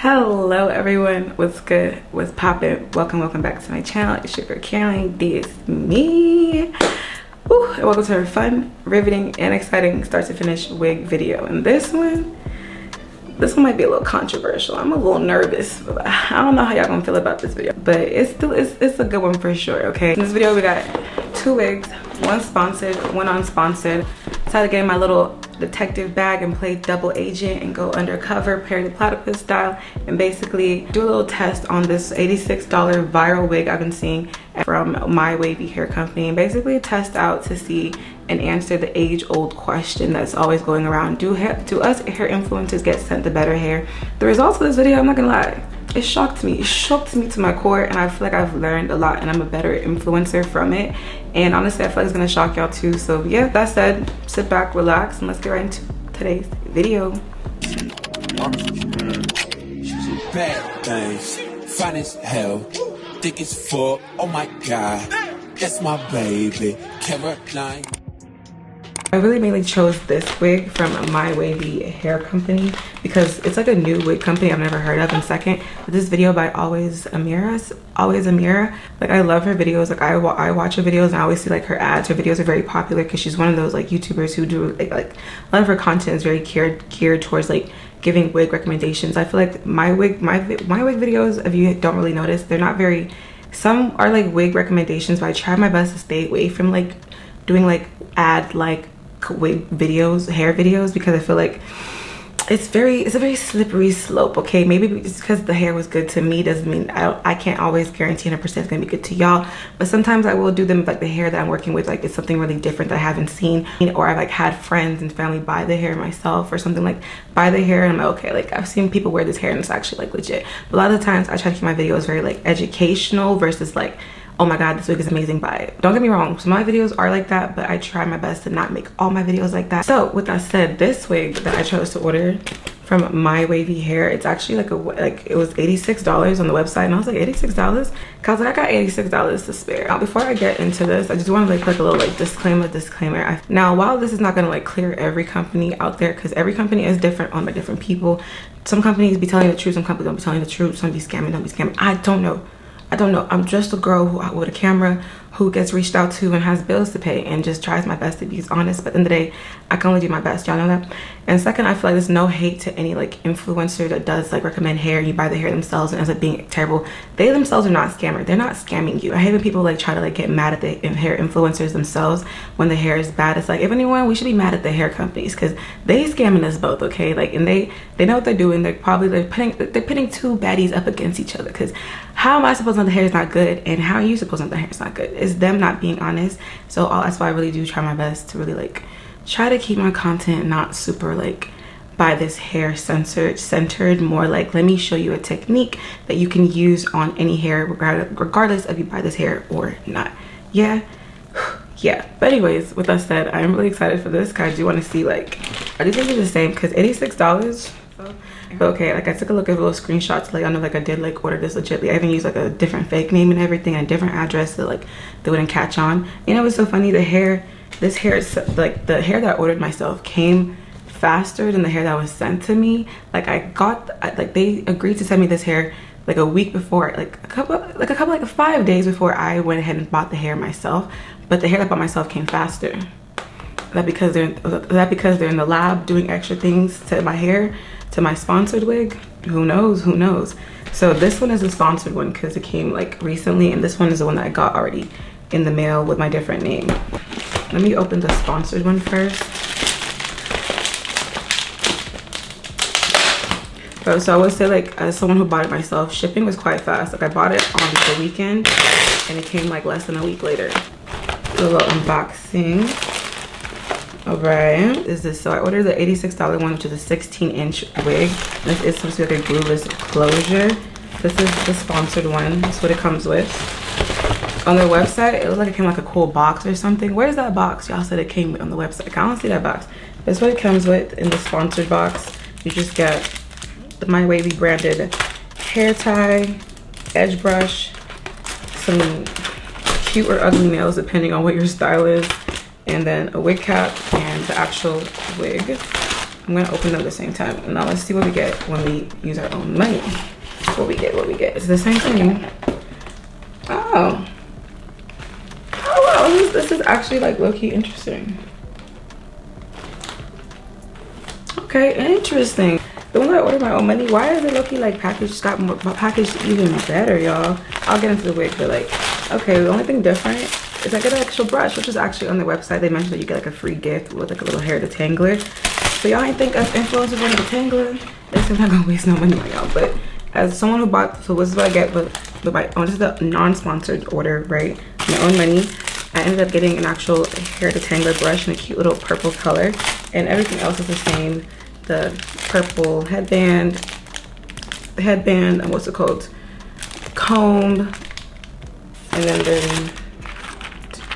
Hello everyone, what's good, what's poppin'? Welcome back to my channel. It's your girl Caroline. This me. Woo, and welcome to a fun, riveting, and exciting start to finish wig video. And this one might be a little controversial. I'm a little nervous. I don't know how y'all gonna feel about this video, but it's a good one for sure. Okay, in this video we got 2 wigs, one sponsored, one unsponsored. Decided to get in my little detective bag and play double agent and go undercover, Perry the Platypus style, and basically do a little test on this $86 viral wig I've been seeing from My Wavy Hair Company, and basically test out to see and answer the age-old question that's always going around: do us hair influencers get sent the better hair? The results of this video, I'm not gonna lie, it shocked me to my core, and I feel like I've learned a lot and I'm a better influencer from it. And honestly, I feel like it's gonna shock y'all too. So yeah, that said, sit back, relax, and let's get right into today's video. She's a bad thing, fine as hell, thick as fuck, oh my god, that's my baby, Caroline. I really mainly chose this wig from My Wavy Hair Company because it's like a new wig company I've never heard of. And second, this video by Always Amira, like I love her videos. Like I watch her videos and I always see like her ads. Her videos are very popular because she's one of those like YouTubers who do like a lot of her content is very geared towards like giving wig recommendations. I feel like my wig videos, if you don't really notice, they're not very, some are like wig recommendations, but I try my best to stay away from like doing like ad like wig videos, hair videos, because I feel like it's a very slippery slope. Okay, maybe just because the hair was good to me doesn't mean I can't always guarantee 100% it's gonna be good to y'all. But sometimes I will do them like the hair that I'm working with, like it's something really different that I haven't seen, or I've like had friends and family buy the hair myself or something, like buy the hair and I'm like, okay, like I've seen people wear this hair and it's actually like legit. But a lot of the times I try to keep my videos very like educational versus like, oh my god, this wig is amazing, buy it. Don't get me wrong, some of my videos are like that, but I try my best to not make all my videos like that. So with that said, this wig that I chose to order from My Wavy Hair, it's actually like it was $86 on the website, and I was like, $86? Cause I was like, I got $86 to spare. Now before I get into this, I just want to like put a little like disclaimer. Now while this is not gonna like clear every company out there, because every company is different owned by different people. Some companies be telling the truth, some companies don't be telling the truth, some be scamming, don't be scamming. I don't know. I'm just a girl with a camera who gets reached out to and has bills to pay and just tries my best to be honest. But at the end of the day, I can only do my best. Y'all know that. And second, I feel like there's no hate to any like influencer that does like recommend hair and you buy the hair themselves and ends up being terrible. They themselves are not scammers. They're not scamming you. I hate when people like try to like get mad at the hair influencers themselves when the hair is bad. It's like, if anyone, we should be mad at the hair companies because they scamming us both, okay? Like, and they know what they're doing. They're putting 2 baddies up against each other, because how am I supposed to know the hair is not good, and how are you supposed to know the hair is not good? It's them not being honest. So that's why I really do try my best to really like try to keep my content not super like by this hair centered, more like let me show you a technique that you can use on any hair regardless of you buy this hair or not. Yeah. But anyways, with that said, I'm really excited for this because I do want to see like, are these gonna be the same? Because $86. But okay, like I took a look at little screenshots, like I know like I did like order this legitly. I even used like a different fake name and everything and a different address so like they wouldn't catch on. You know what's so funny? This hair is like, the hair that I ordered myself came faster than the hair that was sent to me. Like they agreed to send me this hair like a week before, like 5 days before I went ahead and bought the hair myself. But the hair that I bought myself came faster. Is that because they're in the lab doing extra things to my hair, to my sponsored wig? Who knows? So this one is a sponsored one because it came like recently, and this one is the one that I got already in the mail with my different name. Let me open the sponsored one first. So I would say, like, as someone who bought it myself, shipping was quite fast. Like I bought it on the weekend and it came like less than a week later. A little unboxing. Alright, is this? So I ordered the $86 one, which is a 16-inch wig. This is supposed to be like a glueless closure. This is the sponsored one. That's what it comes with. On their website, it looked like it came like a cool box or something. Where's that box? Y'all said it came on the website. I don't see that box. That's what it comes with in the sponsored box. You just get the My Wavy branded hair tie, edge brush, some cute or ugly nails depending on what your style is, and then a wig cap and the actual wig. I'm gonna open them at the same time. Now let's see what we get when we use our own money. What we get, what we get. It's the same thing. Oh. Oh wow, this is actually like low-key interesting. Okay, interesting. The one that I ordered my own money, why is it low-key like packaged, got more packaged even better, y'all? I'll get into the wig, but like, okay, the only thing different is I get an actual brush, which is actually on their website. They mentioned that you get like a free gift with like a little hair detangler. So y'all ain't think us influencers want a detangler? I'm not gonna waste no money on y'all, but as someone who bought, so this is what I get with my own, this is the non-sponsored order, right? My own money. I ended up getting an actual hair detangler brush in a cute little purple color, and everything else is the same. The purple headband, and what's it called? Comb, and then there's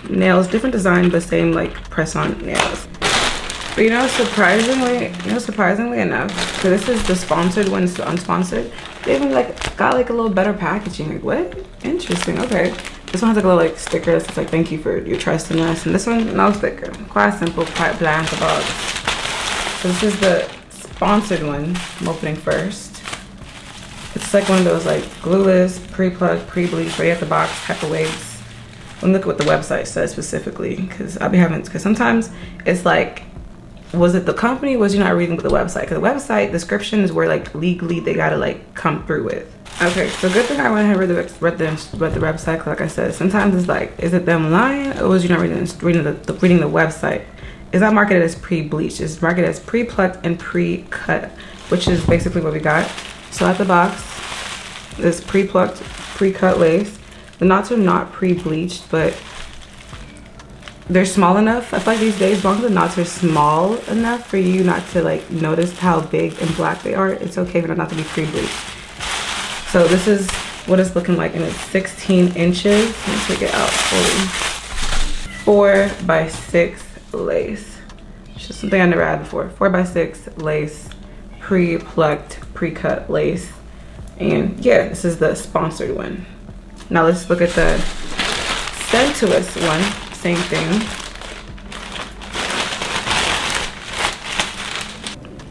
nails, different design, but same like press-on nails. But surprisingly enough, so this is the sponsored one, it's the unsponsored. They even like got like a little better packaging. Like what? Interesting. Okay. This one has like a little like sticker that says like thank you for your trust in us, and this one no sticker. Quite simple, quite bland about. So this is the sponsored one. I'm opening first. It's like one of those like glueless, pre-plucked, pre-bleached, ready at the box type of wigs. Let me look at what the website says specifically, because sometimes it's like, was it the company, was you not reading the website? Because the website description is where like legally they gotta like come through with. Okay, so good thing I went ahead and read the website, 'cause like I said, sometimes it's like, is it them lying, or was you not reading the website? It's not marketed as pre-bleached, it's marketed as pre-plucked and pre-cut, which is basically what we got. So at the box, this pre-plucked, pre-cut lace. The knots are not pre-bleached, but they're small enough. I feel like these days, as long as the knots are small enough for you not to like notice how big and black they are, it's okay for them not to be pre-bleached. So this is what it's looking like, and it's 16 inches. Let me take it out fully. 4x6 lace. It's just something I never had before. 4x6 lace, pre-plucked, pre-cut lace. And yeah, this is the sponsored one. Now let's look at the sent to us one. Same thing.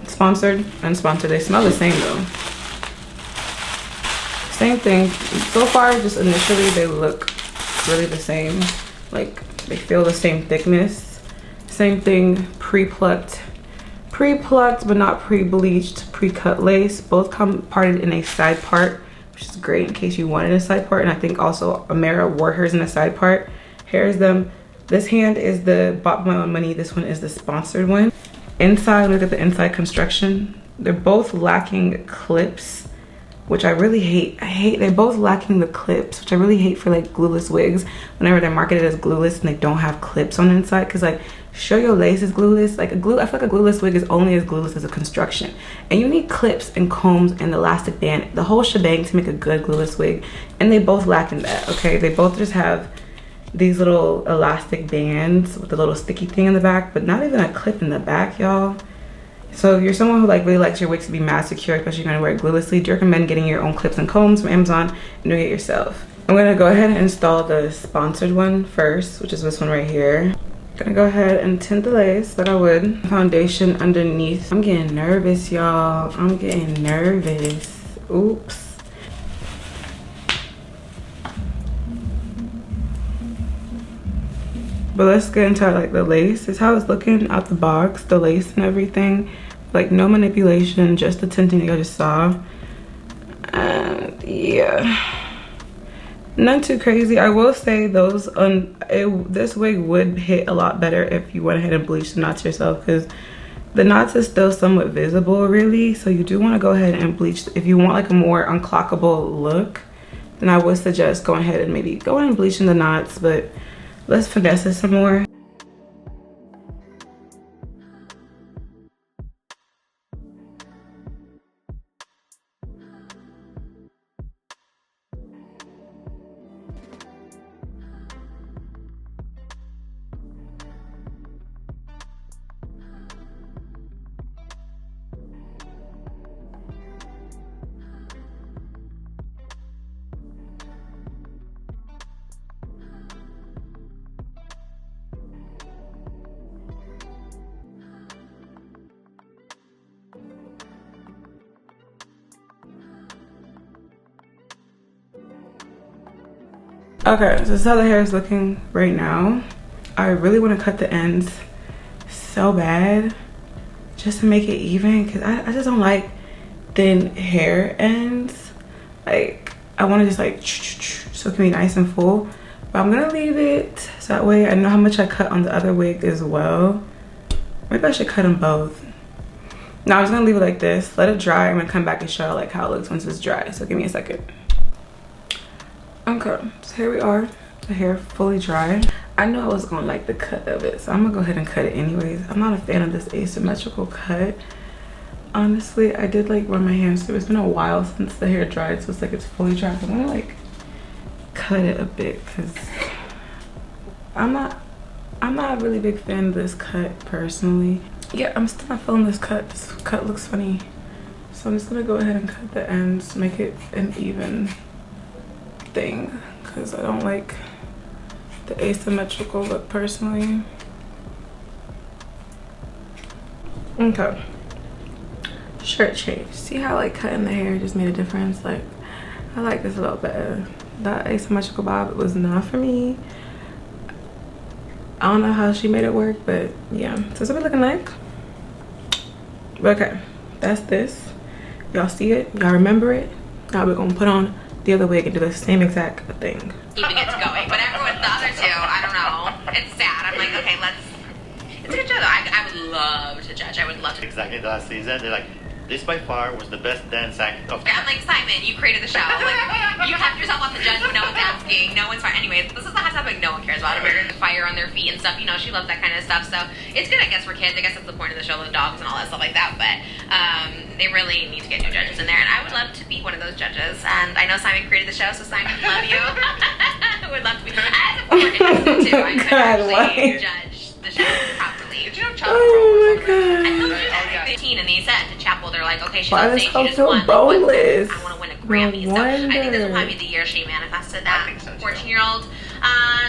Sponsored, unsponsored. They smell the same though. Same thing. So far, just initially, they look really the same. Like they feel the same thickness. Same thing. Pre-plucked, but not pre-bleached, pre-cut lace. Both come parted in a side part, which is great in case you wanted a side part. And I think also Amira wore hers in a side part. Here's them. This hand is the bought my own money. This one is the sponsored one. Inside, look at the inside construction. They're both lacking clips, which I really hate. They're both lacking the clips, which I really hate for like glueless wigs. Whenever they're marketed as glueless and they don't have clips on the inside, because like, show your lace is glueless. Like I feel like a glueless wig is only as glueless as a construction. And you need clips and combs and elastic band, the whole shebang to make a good glueless wig. And they both lack in that, okay? They both just have these little elastic bands with a little sticky thing in the back, but not even a clip in the back, y'all. So if you're someone who like really likes your wigs to be mad secure, especially if you're gonna wear it gluelessly, do you recommend getting your own clips and combs from Amazon and doing it yourself? I'm gonna go ahead and install the sponsored one first, which is this one right here. Gonna go ahead and tint the lace like I would. Foundation underneath. I'm getting nervous, y'all. I'm getting nervous. Oops. But let's get into like the lace. This is how it's looking out the box, the lace and everything. Like no manipulation, just the tinting that you just saw. And yeah, not too crazy. I will say those this wig would hit a lot better if you went ahead and bleached the knots yourself, because the knots is still somewhat visible really. So you do want to go ahead and bleach. If you want like a more unclockable look, then I would suggest going ahead and maybe go ahead and bleaching the knots, but let's finesse it some more. Okay, so this is how the hair is looking right now. I really want to cut the ends so bad just to make it even, because I just don't like thin hair ends. Like, I want to just like so it can be nice and full, but I'm gonna leave it so that way I know how much I cut on the other wig as well. Maybe I should cut them both. No, I'm just gonna leave it like this, let it dry. I'm gonna come back and show like how it looks once it's dry, so give me a second. Okay, so here we are, the hair fully dry. I know I was gonna like the cut of it, so I'm gonna go ahead and cut it anyways. I'm not a fan of this asymmetrical cut. Honestly, I did like run my hands through. It's been a while since the hair dried, so it's like it's fully dry. So I'm gonna like cut it a bit because I'm not a really big fan of this cut personally. Yeah, I'm still not feeling this cut. This cut looks funny, so I'm just gonna go ahead and cut the ends, make it an even thing, because I don't like the asymmetrical look personally. Okay, shirt change. See how like cutting the hair just made a difference? Like, I like this a little better. That asymmetrical bob was not for me. I don't know how she made it work, but yeah, so that's what we're looking like. But okay, that's this. Y'all see it? Y'all remember it? Now we're gonna put on the other wig and do the same exact thing. Keeping it going, but everyone, the other two, I don't know. It's sad. I'm like, okay, let's. It's a good show though. I would love to judge. I would love to. Exactly, the last season, they're like, this by far was the best dance act of. I'm like, Simon, you created the show. Like, you kept yourself on the judge, but no one's asking. No one's fine. Anyways, this is the hot topic no one cares about. American fire on their feet and stuff. You know, she loves that kind of stuff. So it's good, I guess, for kids. I guess that's the point of the show, the dogs and all that stuff like that. But they really need to get new judges in there. And I would love to be one of those judges. And I know Simon created the show, so Simon, love you. I would love to be. As a former contestant, too, I could actually judge the show properly. Did you know Chapel Oh my god. I told you that. 15 and they said to Chapel, they're like, okay, she's Why on does stage, Hope she just feel won. Like, boneless? I want to win a Grammy. No So I think this wonder. will probably be the year she manifested that. I think so, too. 14-year-old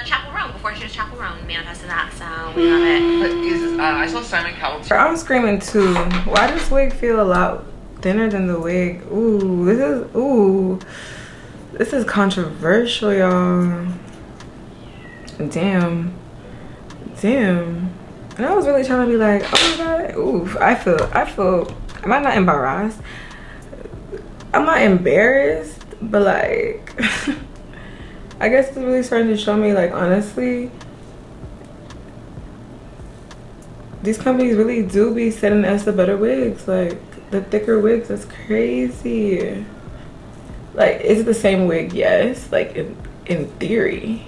Chapel Roan, before she was Chapel Roan, manifested that. So we love it. But is I saw Simon Cowell. I'm screaming too. Why does this wig feel a lot thinner than the wig? This is controversial, y'all. Damn. And I was really trying to be like, oh my god, oof. I feel, am I not embarrassed? I'm not embarrassed, but like, I guess it's really starting to show me, like, honestly, these companies really do be sending us the better wigs, like the thicker wigs. That's crazy. Like, is it the same wig? Yes, like in theory.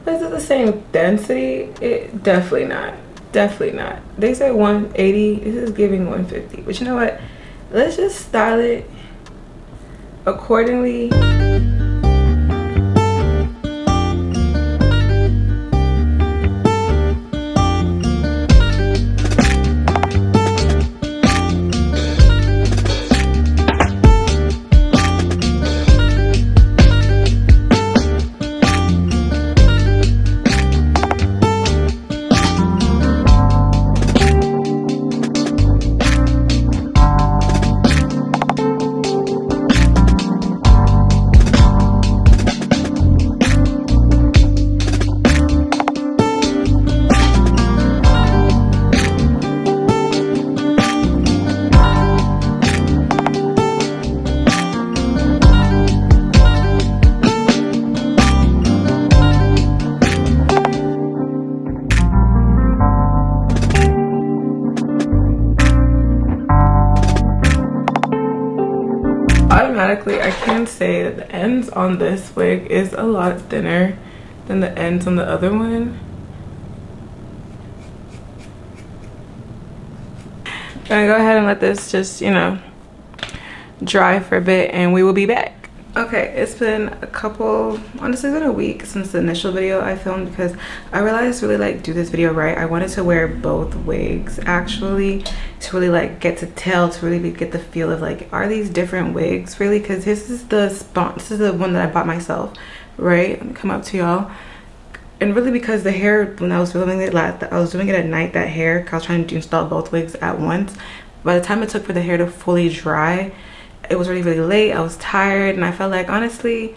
But is it the same density? It definitely not. Definitely not. They said 180. This is giving 150. But you know what? Let's just style it accordingly. Automatically, I can say that the ends on this wig is a lot thinner than the ends on the other one. Gonna go ahead and let this just, you know, dry for a bit and we will be back. Okay, it's been a couple, honestly it's been a week since the initial video I filmed, because I realized to really like do this video right, I wanted to wear both wigs actually, to really like get to tell, to really get the feel of like, are these different wigs really? Because this is the one that I bought myself, right? Let me come up to y'all. And really, because the hair, when I was filming it I was doing it at night, that hair, I was trying to install both wigs at once. By the time it took for the hair to fully dry, it was already really late. I was tired and I felt like, honestly,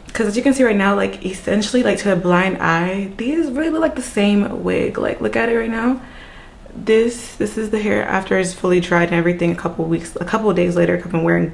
because as you can see right now, like essentially like to the blind eye, these really look like the same wig. Like look at it right now. This is the hair after it's fully dried and everything. A couple of days later,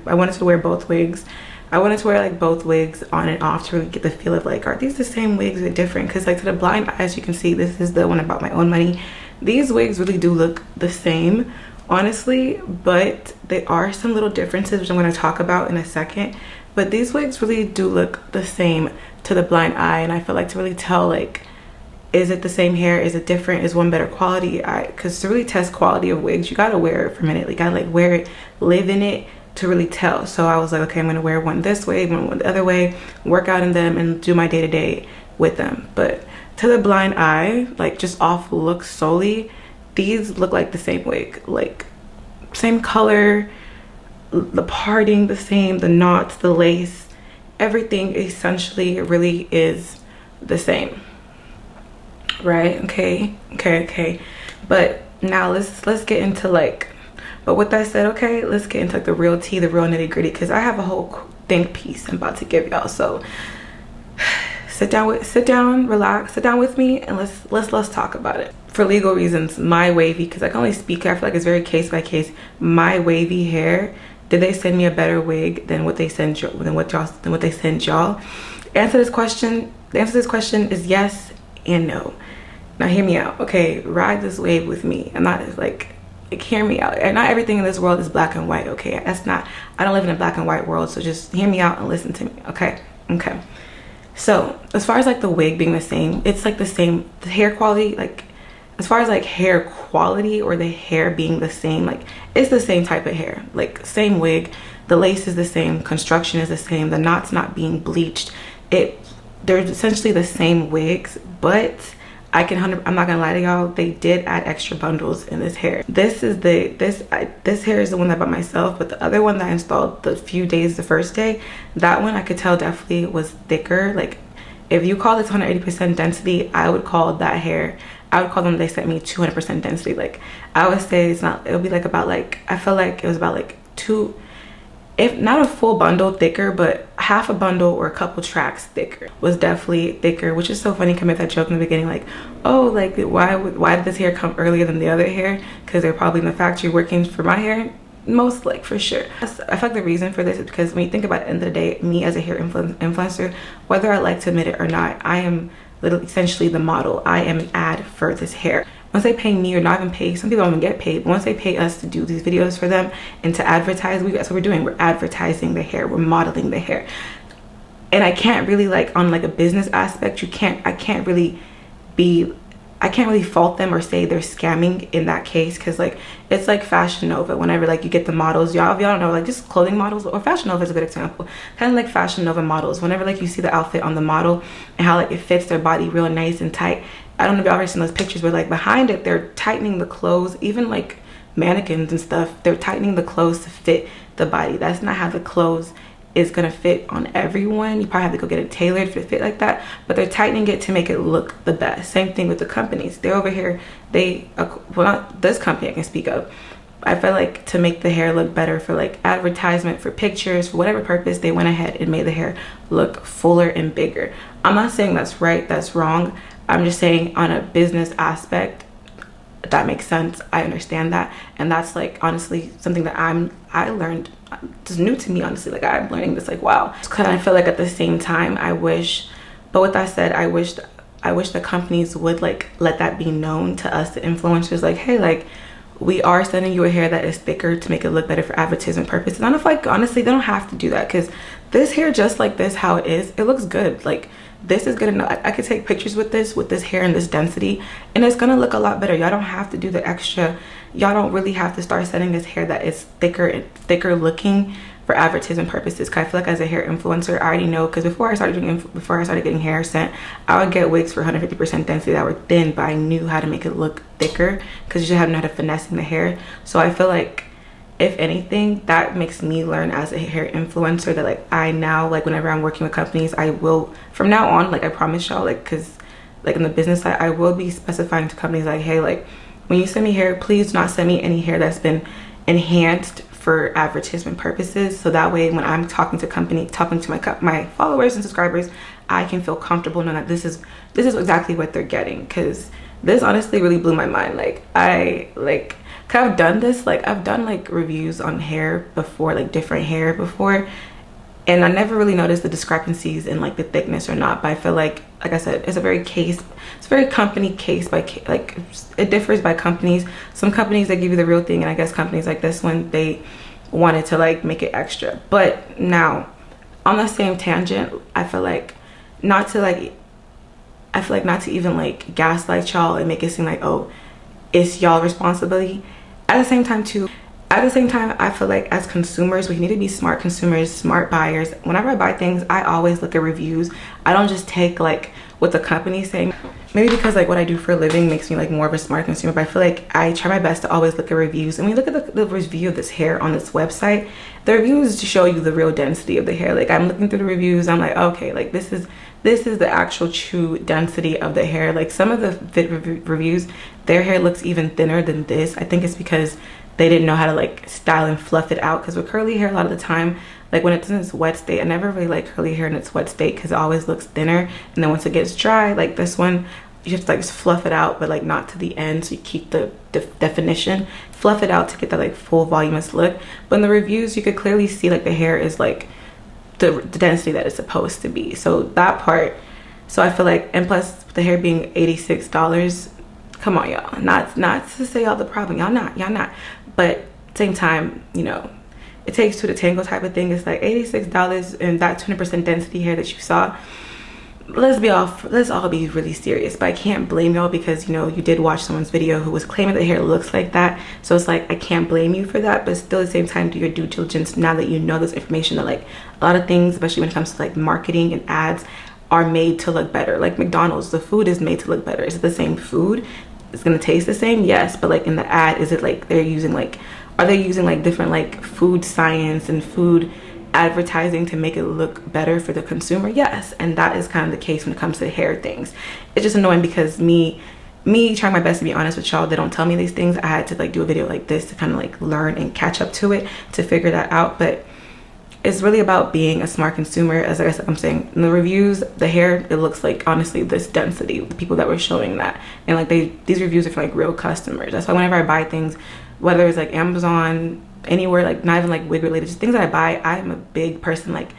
I wanted to wear both wigs. I wanted to wear like both wigs on and off to really get the feel of like, are these the same wigs or different? Because like to the blind eye, as you can see, this is the one about my own money. These wigs really do look the same, honestly, but there are some little differences which I'm going to talk about in a second. But these wigs really do look the same to the blind eye, and I feel like to really tell, like, is it the same hair? Is it different? Is one better quality? Because to really test quality of wigs, you gotta wear it for a minute. You gotta like wear it, live in it to really tell. So I was like, okay, I'm gonna wear one this way, one the other way, work out in them, and do my day-to-day with them. But to the blind eye, like just off look solely, these look like the same wig, like same color, the parting the same, the knots, the lace, everything essentially really is the same. Right? Okay. But now let's get into like, but with that said, okay, let's get into like the real tea, the real nitty gritty, because I have a whole think piece I'm about to give y'all. So sit down, relax, sit down with me, and let's talk about it. For legal reasons, my wavy, because I can only speak, I feel like it's very case by case. My wavy hair, did they send me a better wig than what they send y'all? The answer to this question is yes and no. Now hear me out, okay? Ride this wave with me. I'm not like hear me out. And not everything in this world is black and white, okay? I don't live in a black and white world, so just hear me out and listen to me, okay? Okay. So as far as like the wig being the same, it's like the same, the hair quality, like as far as like hair quality or the hair being the same, like it's the same type of hair, like same wig, the lace is the same, construction is the same, the knots not being bleached. They're essentially the same wigs, but I'm not gonna lie to y'all, they did add extra bundles in this hair. This hair is the one that I bought myself, but the other one that I installed the first day, that one I could tell definitely was thicker. Like if you call this 180% density, I would call them, they sent me 200% density. Like I would say it would be like about like, I feel like it was about like if not a full bundle thicker, but half a bundle or a couple tracks thicker was definitely thicker, which is so funny. I made that joke in the beginning, like, oh, like why did this hair come earlier than the other hair? Because they're probably in the factory working for my hair, most like for sure. I feel like the reason for this is because when you think about it, at the end of the day, me as a hair influencer, whether I like to admit it or not, I am literally essentially the model. I am an ad for this hair. Once they pay me, or not even pay, some people don't even get paid, but once they pay us to do these videos for them and to advertise, that's what we're doing. We're advertising the hair, we're modeling the hair. And I can't really, like, on like a business aspect, I can't really fault them or say they're scamming in that case, because like it's like Fashion Nova. Whenever like you get the models, y'all don't know, like just clothing models, or Fashion Nova is a good example, kind of like Fashion Nova models. Whenever like you see the outfit on the model and how like it fits their body real nice and tight, I don't know if y'all ever seen those pictures where like behind it they're tightening the clothes, even like mannequins and stuff, they're tightening the clothes to fit the body. That's not how the clothes is gonna fit on everyone. You probably have to go get it tailored to fit like that, but they're tightening it to make it look the best. Same thing with the companies. They're over here, well, not this company I can speak of. I feel like to make the hair look better for like advertisement, for pictures, for whatever purpose, they went ahead and made the hair look fuller and bigger. I'm not saying that's right, that's wrong. I'm just saying on a business aspect, that makes sense. I understand that, and that's like honestly something that I learned. It's new to me, honestly. Like I'm learning this, like wow. Because I feel like at the same time I wish, but with that said, I wish the companies would like let that be known to us, the influencers, like hey, like we are sending you a hair that is thicker to make it look better for advertisement purposes. And I don't feel like honestly they don't have to do that, because this hair just like this, how it is, it looks good. Like this is good enough. I could take pictures with this hair and this density, and it's gonna look a lot better. Y'all don't have to do the extra. Y'all don't really have to start sending this hair that is thicker and thicker looking for advertisement purposes. Cause I feel like as a hair influencer, I already know, because before I started getting hair sent, I would get wigs for 150% density that were thin, but I knew how to make it look thicker because you just have to know how to finessing the hair. So I feel like if anything, that makes me learn as a hair influencer that like I now, like whenever I'm working with companies, I will from now on, like I promise y'all, like because like in the business side, I will be specifying to companies like hey, like when you send me hair, please do not send me any hair that's been enhanced for advertisement purposes, so that way when I'm talking to my followers and subscribers, I can feel comfortable knowing that this is exactly what they're getting. Because this honestly really blew my mind. Like I've done this, like I've done like reviews on hair before, like different hair before, and I never really noticed the discrepancies in like the thickness or not. But I feel like I said, it's very company case by case. Like it differs by companies. Some companies, they give you the real thing, and I guess companies like this one, they wanted to like make it extra. But now on the same tangent, I feel like not to even like gaslight y'all and make it seem like, oh, it's y'all responsibility. At the same time, I feel like as consumers, we need to be smart consumers, smart buyers. Whenever I buy things, I always look at reviews. I don't just take like what the company's saying. Maybe because like what I do for a living makes me like more of a smart consumer, but I feel like I try my best to always look at reviews. And when you look at the review of this hair on this website, the reviews show you the real density of the hair. Like I'm looking through the reviews, I'm like, okay, like this is the actual true density of the hair. Like some of the reviews, their hair looks even thinner than this. I think it's because they didn't know how to like style and fluff it out. Because with curly hair, a lot of the time, like when it's in its wet state, I never really like curly hair in its wet state because it always looks thinner. And then once it gets dry, like this one, you have to like just fluff it out, but like not to the end, so you keep the definition. Fluff it out to get that like full voluminous look. But in the reviews, you could clearly see like the hair is like the density that it's supposed to be. So that part, so I feel like, and plus the hair being $86, come on y'all, not to say y'all the problem, y'all not, but same time, you know, it takes two to tango type of thing. It's like $86 and that 20% density hair that you saw. Let's all be really serious. But I can't blame y'all because, you know, you did watch someone's video who was claiming the hair looks like that. So it's like I can't blame you for that, but still at the same time, do your due diligence now that you know this information, that like a lot of things, especially when it comes to like marketing and ads, are made to look better. Like McDonald's, the food is made to look better. Is it the same food? It's gonna taste the same, yes, but like in the ad, is it like are they using like different like food science and food advertising to make it look better for the consumer? Yes. And that is kind of the case when it comes to hair things. It's just annoying because me trying my best to be honest with y'all, they don't tell me these things. I had to like do a video like this to kind of like learn and catch up to it to figure that out. But it's really about being a smart consumer. As I said, I'm saying in the reviews, the hair, it looks like honestly this density, the people that were showing that, and like these reviews are for like real customers. That's why whenever I buy things, whether it's like Amazon, anywhere, like not even like wig related, just things that I buy, I'm a big person like,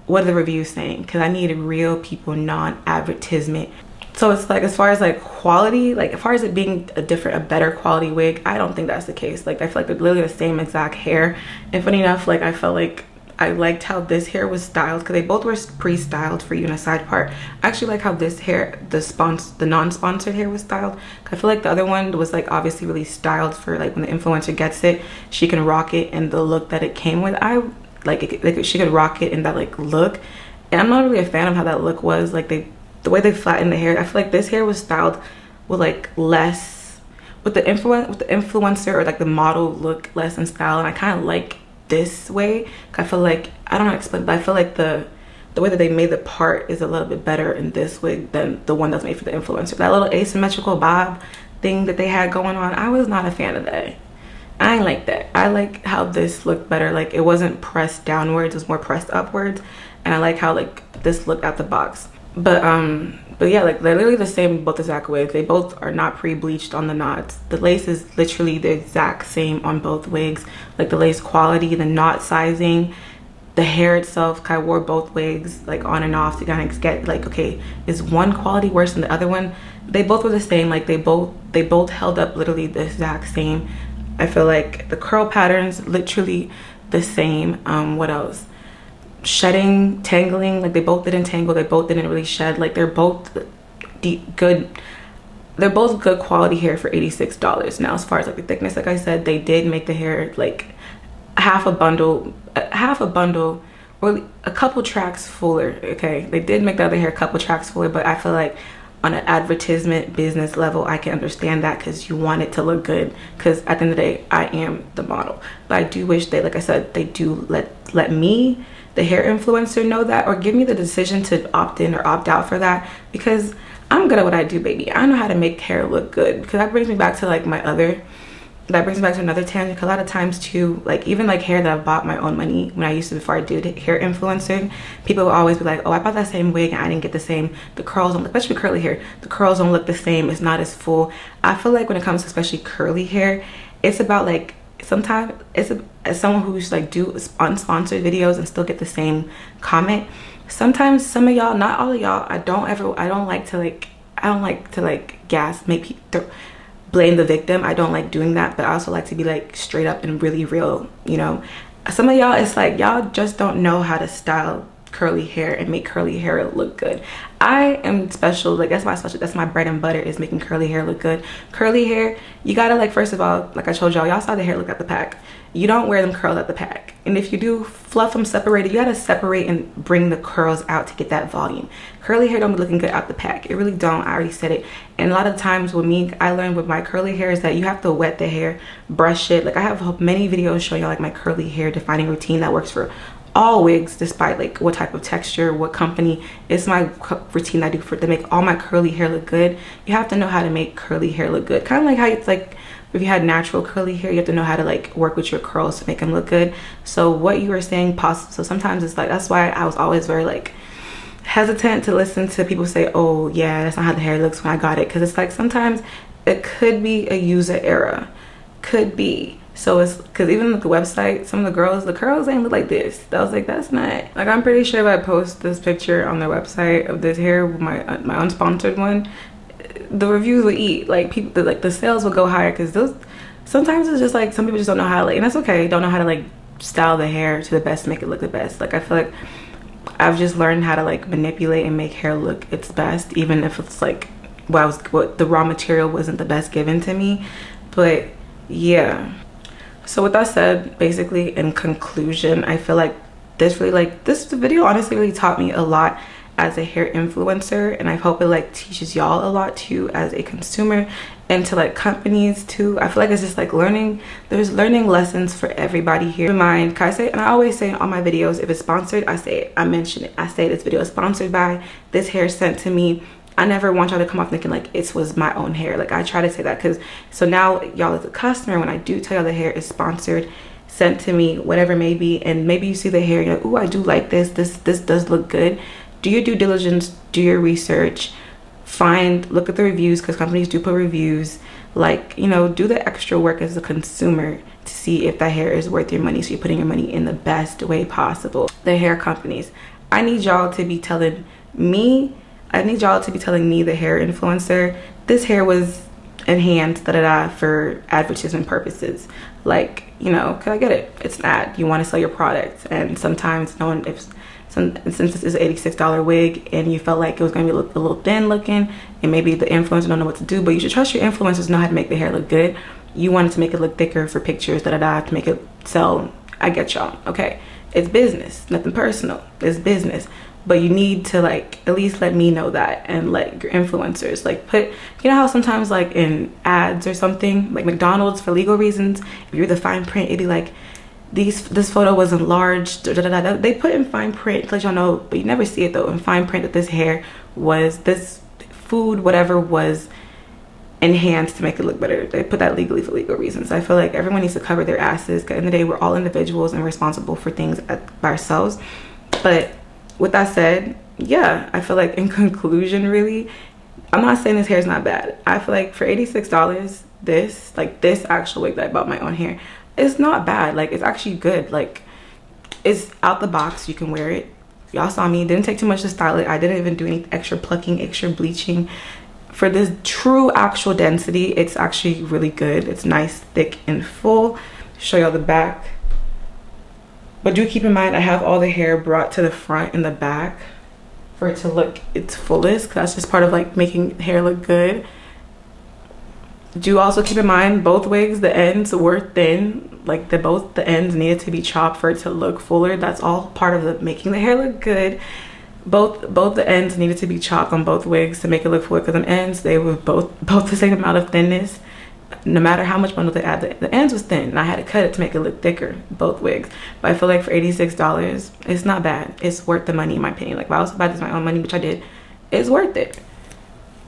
what are the reviews saying? Because I need real people, non-advertisement. So it's like, as far as like quality, like as far as it being a better quality wig, I don't think that's the case. Like I feel like they're literally the same exact hair. And funny enough, like I felt like I liked how this hair was styled because they both were pre-styled for you in a side part. I actually like how this hair, the non-sponsored hair was styled. I feel like the other one was like obviously really styled for like when the influencer gets it, she can rock it in the look that it came with. I like she could rock it in that like look, and I'm not really a fan of how that look was. Like the way they flattened the hair, I feel like this hair was styled with like less, with the influencer or like the model look less in style, and I kind of like this way. I feel like, I don't know how to explain, but I feel like the way that they made the part is a little bit better in this wig than the one that's made for the influencer. That little asymmetrical bob thing that they had going on, I was not a fan of that. I ain't like that. I like how this looked better. Like it wasn't pressed downwards, it was more pressed upwards, and I like how like this looked out the box. But yeah, like they're literally the same, both exact wigs. They both are not pre-bleached on the knots. The lace is literally the exact same on both wigs. Like the lace quality, the knot sizing, the hair itself. I wore both wigs like on and off to kind of get like, okay, is one quality worse than the other one? They both were the same. Like they both held up literally the exact same. I feel like the curl patterns literally the same. What else? Shedding, tangling, like they both didn't tangle, they both didn't really shed. Like they're both good quality hair for $86. Now as far as like the thickness, like I said, they did make the hair like half a bundle or a couple tracks fuller. Okay, they did make the other hair a couple tracks fuller, but I feel like on an advertisement business level, I can understand that because you want it to look good, because at the end of the day, I am the model. But I do wish they, like I said, they do let me, the hair influencer, know that, or give me the decision to opt in or opt out for that, because I'm good at what I do, baby. I know how to make hair look good. Because that brings me back to like my other that brings me back to another tangent, because a lot of times too, like even like hair that I've bought my own money when I used to, before I did hair influencing, people will always be like, oh, I bought that same wig and I didn't get the same, the curls don't look, especially curly hair, the curls don't look the same, it's not as full. I feel like when it comes to especially curly hair, it's about like, sometimes it's as someone who's like do unsponsored videos and still get the same comment, sometimes some of y'all, not all of y'all, I don't like to like gas, make people blame the victim. I don't like doing that, but I also like to be like straight up and really real, you know. Some of y'all, it's like y'all just don't know how to style curly hair and make curly hair look good. I am special, like that's my bread and butter, is making curly hair look good. Curly hair, you gotta, like, first of all, like I told y'all saw the hair look at the pack. You don't wear them curls at the pack, and if you do fluff them separated, you gotta separate and bring the curls out to get that volume. Curly hair don't be looking good out the pack, it really don't. I already said it. And a lot of times with me, I learned with my curly hair is that you have to wet the hair, brush it. Like I have many videos showing y'all like my curly hair defining routine that works for all wigs, despite like what type of texture, what company. It's my routine I do to make all my curly hair look good. You have to know how to make curly hair look good, kind of like how it's like if you had natural curly hair, you have to know how to like work with your curls to make them look good. So what you were saying, possible. So sometimes it's like, that's why I was always very like hesitant to listen to people say, oh yeah, that's not how the hair looks when I got it, because it's like sometimes it could be a user error, could be. So it's because even with the website, some of the curls ain't look like this. I was like, that's not, like, I'm pretty sure if I post this picture on their website of this hair, my unsponsored one, the reviews will eat. Like people, like the sales will go higher, because those, sometimes it's just like some people just don't know how to, like, and that's okay, don't know how to like style the hair to the best to make it look the best. Like I feel like I've just learned how to like manipulate and make hair look its best, even if it's like what the raw material wasn't the best given to me. But yeah. So with that said, basically in conclusion, I feel like this video honestly really taught me a lot as a hair influencer, and I hope it like teaches y'all a lot too as a consumer, and to like companies too. I feel like it's just like there's learning lessons for everybody here. Keep in mind, can I say, and I always say in all my videos, if it's sponsored, I say it, I mention it, I say this video is sponsored by, this hair sent to me. I never want y'all to come off thinking like it was my own hair. Like I try to say that, because so now y'all as a customer, when I do tell y'all the hair is sponsored, sent to me, whatever it may be, and maybe you see the hair, you're like, ooh, I do like this does look good. Do your due diligence, do your research, look at the reviews, because companies do put reviews. Like, you know, do the extra work as a consumer to see if that hair is worth your money, so you're putting your money in the best way possible. The hair companies, I need y'all to be telling me, the hair influencer, this hair was enhanced for advertisement purposes. Like, you know, cause I get it, it's an ad, you want to sell your product, and sometimes since this is an $86 wig and you felt like it was going to be a little thin looking, and maybe the influencer don't know what to do, but you should trust your influencers know how to make the hair look good. You wanted to make it look thicker for pictures, to make it sell. I get y'all, okay, it's business, nothing personal, it's business. But you need to like at least let me know that, and let your influencers like put, you know how sometimes like in ads or something, like McDonald's, for legal reasons, if you're the fine print, it'd be like, this photo was enlarged, they put in fine print to let y'all know, but you never see it though in fine print, that this food, whatever, was enhanced to make it look better. They put that legally for legal reasons. I feel like everyone needs to cover their asses, because at the end of the day, we're all individuals and responsible for things by ourselves. But with that said, yeah, I feel like in conclusion, really, I'm not saying this hair is not bad. I feel like for $86, this actual wig that I bought my own hair, it's not bad. Like, it's actually good. Like, it's out the box, you can wear it. Y'all saw me, it didn't take too much to style it. I didn't even do any extra plucking, extra bleaching. For this true actual density, it's actually really good. It's nice, thick, and full. Show y'all the back. But do keep in mind, I have all the hair brought to the front and the back for it to look its fullest, because that's just part of like making hair look good. Do also keep in mind, both wigs, the ends were thin. Like both the ends needed to be chopped for it to look fuller. That's all part of making the hair look good. Both the ends needed to be chopped on both wigs to make it look fuller, because the ends, they were both the same amount of thinness. No matter how much bundle they add, the ends was thin, and I had to cut it to make it look thicker, both wigs. But I feel like for $86, it's not bad. It's worth the money, in my opinion. Like, if I was to buy this with my own money, which I did, it's worth it.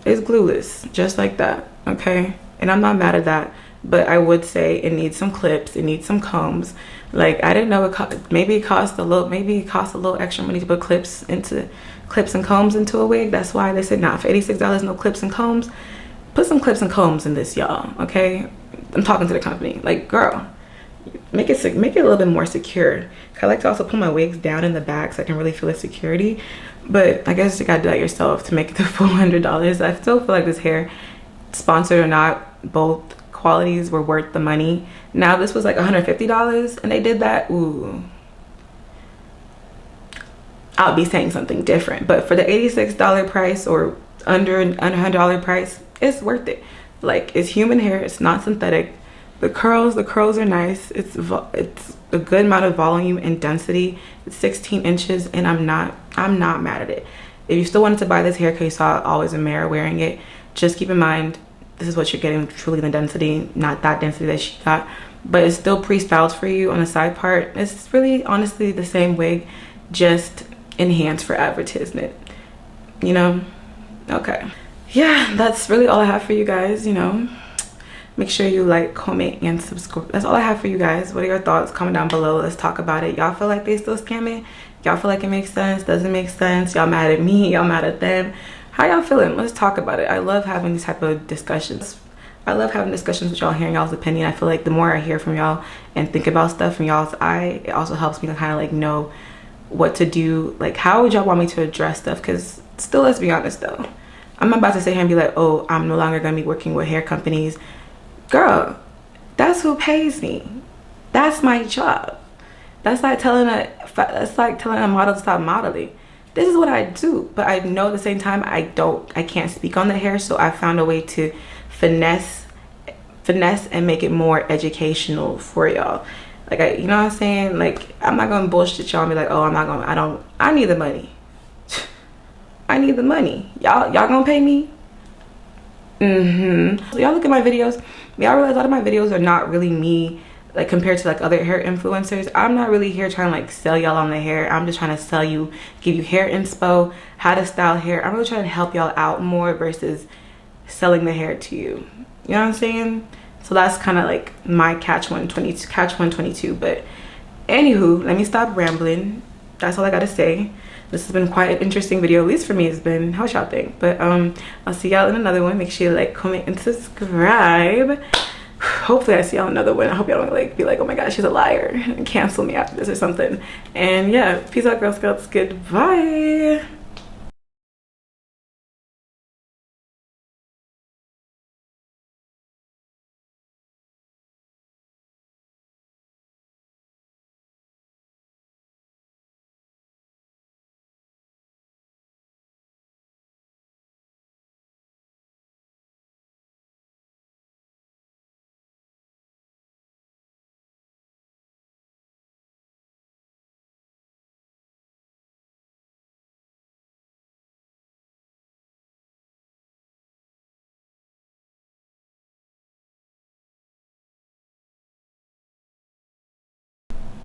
It's glueless, just like that, okay? And I'm not mad at that. but I would say it needs some clips, it needs some combs. Like, I didn't know maybe it cost a little extra money to put clips and combs into a wig. That's why they said, nah, for $86 no clips and combs. Put some clips and combs in this, y'all. Okay, I'm talking to the company. Like, girl, make it a little bit more secure. I like to also put my wigs down in the back so I can really feel the security, but I guess you gotta do that yourself to make it the full $100. I still feel like this hair, sponsored or not, both qualities were worth the money. Now this was like $150 and they did that, ooh, I'll be saying something different. But for the $86 price or under $100 price, it's worth it. Like, it's human hair, it's not synthetic. The curls are nice. It's a good amount of volume and density. It's 16 inches and I'm not mad at it. If you still wanted to buy this hair because you saw WavyMyHair wearing it, just keep in mind this is what you're getting, truly the density, not that density that she got, but it's still pre-styled for you on the side part. It's really honestly the same wig, just enhanced for advertisement, you know? Okay, yeah, that's really all I have for you guys. You know, make sure you like, comment, and subscribe. That's all I have for you guys. What are your thoughts? Comment down below. Let's talk about it. Y'all feel like they still scamming? Y'all feel like it makes sense? Doesn't make sense? Y'all mad at me? Y'all mad at them? How y'all feeling? Let's talk about it. I love having these type of discussions. I love having discussions with y'all, hearing y'all's opinion. I feel like the more I hear from y'all and think about stuff from y'all's eye, it also helps me to kind of like know what to do. Like, how would y'all want me to address stuff? Because still, let's be honest though, I'm not about to sit here and be like, oh, I'm no longer gonna be working with hair companies. Girl, that's who pays me. That's my job. That's like telling a model to stop modeling. This is what I do, but I know at the same time I can't speak on the hair, so I found a way to finesse and make it more educational for y'all. Like, you know what I'm saying? Like, I'm not gonna bullshit y'all and be like, oh, I need the money. I need the money. Y'all gonna pay me? So y'all look at my videos. Y'all realize a lot of my videos are not really me, like, compared to like other hair influencers. I'm not really here trying to like sell y'all on the hair. I'm just trying to sell you, give you hair inspo, how to style hair. I'm really trying to help y'all out more versus selling the hair to you. You know what I'm saying? So that's kind of like my catch 122. But anywho, let me stop rambling. That's all I gotta say. This has been quite an interesting video, at least for me. It's been, how y'all think? But I'll see y'all in another one. Make sure you like, comment, and subscribe. Hopefully I see y'all in another one. I hope y'all don't like be like, oh my god, she's a liar, and cancel me after this or something. And yeah, peace out, Girl Scouts. Goodbye.